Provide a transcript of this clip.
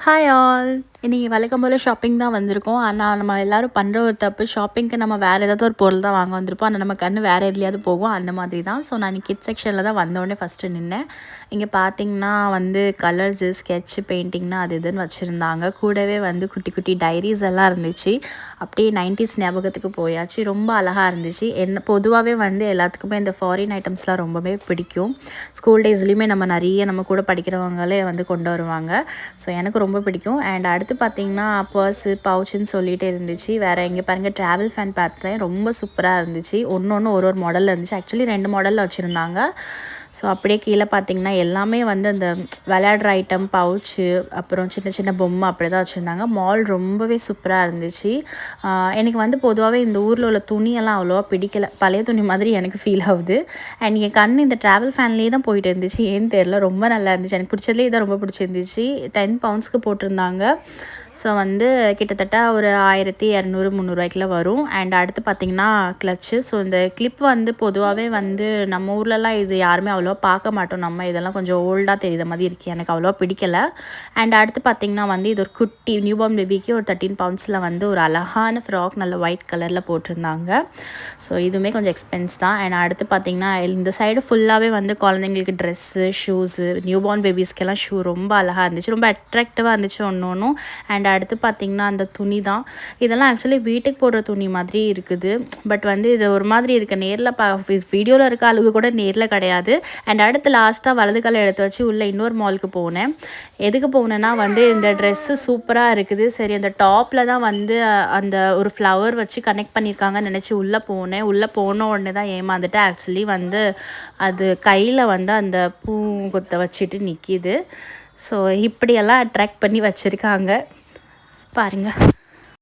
Hi all. இன்றைக்கி வழக்கம் போல் shopping தான் வந்திருக்கோம். ஆனால் நம்ம எல்லோரும் பண்ணுற ஒரு தப்பு, ஷாப்பிங்க்கு நம்ம வேறு ஏதாவது ஒரு பொருள் தான் வாங்க வந்திருப்போம். ஆனால் நம்ம கண்ணு வேறு எதுலையாவது போகும், அந்த மாதிரி தான். ஸோ நான் கிட் செக்ஷனில் தான் வந்தோடனே ஃபஸ்ட்டு நின்னேன். இங்கே பார்த்திங்கன்னா கலர்ஸு, ஸ்கெட்சு, பெயிண்டிங்னா அது இதுன்னு வச்சுருந்தாங்க. கூடவே குட்டி குட்டி டைரிஸ் எல்லாம் இருந்துச்சு. அப்படியே 90s ஞாபகத்துக்கு போயாச்சு. ரொம்ப அழகாக இருந்துச்சு. பொதுவாகவே எல்லாத்துக்குமே இந்த ஃபாரின் ஐட்டம்ஸ்லாம் ரொம்பவே பிடிக்கும். ஸ்கூல் டேஸ்லேயுமே நம்ம கூட படிக்கிறவங்களே கொண்டு வருவாங்க. ஸோ எனக்கு ரொம்ப பிடிக்கும். அண்ட் அடுத்து பார்த்திங்கன்னா பர்ஸு, பவுச்சுன்னு சொல்லிகிட்டே இருந்துச்சு. வேறு எங்கே பாருங்கள் ட்ராவல் ஃபேன் பார்த்தேன். ரொம்ப சூப்பராக இருந்துச்சு. ஒன்று ஒரு மாடலில் இருந்துச்சு. ஆக்சுவலி 2 மாடலில் வச்சுருந்தாங்க. ஸோ அப்படியே கீழே பார்த்திங்கன்னா எல்லாமே அந்த விளையாடுற ஐட்டம், பவுச்சு, அப்புறம் சின்ன சின்ன பொம்மை அப்படி தான் வச்சுருந்தாங்க. மால் ரொம்பவே சூப்பராக இருந்துச்சு. எனக்கு பொதுவாகவே இந்த ஊரில் உள்ள துணியெல்லாம் அவ்வளோவா பிடிக்கலை. பழைய துணி மாதிரி எனக்கு ஃபீல் ஆகுது. அண்ட் என் கண் இந்த ட்ராவல் ஃபேன்லேயே தான் போயிட்டு இருந்துச்சு. ஏன்னு தெரில, ரொம்ப நல்லா இருந்துச்சு. எனக்கு பிடிச்சதுலேயே இதான் ரொம்ப பிடிச்சிருந்துச்சு. 10 பவுண்ட்ஸ்க்கு போட்டிருந்தாங்க. ஸோ கிட்டத்தட்ட ஒரு 1200 300 வரும். அண்ட் அடுத்து பார்த்திங்கன்னா கிளச்சு. ஸோ இந்த கிளிப் பொதுவாகவே நம்ம ஊர்லலாம் இது யாருமே அவ்வளோவா பார்க்க மாட்டோம். நம்ம இதெல்லாம் கொஞ்சம் ஓல்டாக தெரியுற மாதிரி இருக்குது. எனக்கு அவ்வளோவா பிடிக்கலை. அண்ட் அடுத்து பார்த்திங்கன்னா இது ஒரு குட்டி நியூபார்ன் பேபிக்கு ஒரு 13 பவுண்ட்ஸில் ஒரு அழகான ஃப்ராக் நல்ல ஒயிட் கலரில் போட்டிருந்தாங்க. ஸோ இதுவுமே கொஞ்சம் எக்ஸ்பென்ஸ் தான். அண்ட் அடுத்து பார்த்திங்கன்னா இந்த சைடு ஃபுல்லாகவே குழந்தைங்களுக்கு ட்ரெஸ்ஸு, ஷூஸு, நியூபார்ன் பேபிஸ்க்கெல்லாம் ஷூ ரொம்ப அழகாக இருந்துச்சு. ரொம்ப அட்ராக்டிவாக இருந்துச்சு ஒன்றும். அண்ட் அடுத்து பார்த்திங்கன்னா அந்த துணி தான். இதெல்லாம் ஆக்சுவலி வீட்டுக்கு போடுற துணி மாதிரி இருக்குது. பட் இது ஒரு மாதிரி இருக்குது. நேரில் வீடியோவில் இருக்க அளவுக்கு கூட நேரில் கிடையாது. அண்ட் அடுத்து லாஸ்ட்டாக வலது காலை எடுத்து வச்சு உள்ளே இன்னொரு மாலுக்கு போனேன். எதுக்கு போனேன்னா இந்த ட்ரெஸ்ஸு சூப்பராக இருக்குது. சரி, அந்த டாப்பில் தான் அந்த ஒரு ஃப்ளவர் வச்சு கனெக்ட் பண்ணியிருக்காங்கன்னு நினச்சி உள்ளே போனேன். உள்ளே போன உடனே தான் ஏமாந்துட்டு ஆக்சுவலி அது கையில் அந்த பூங்கொத்தை வச்சுட்டு நிற்கிது. ஸோ இப்படியெல்லாம் அட்ராக்ட் பண்ணி வச்சுருக்காங்க பாருங்கள்.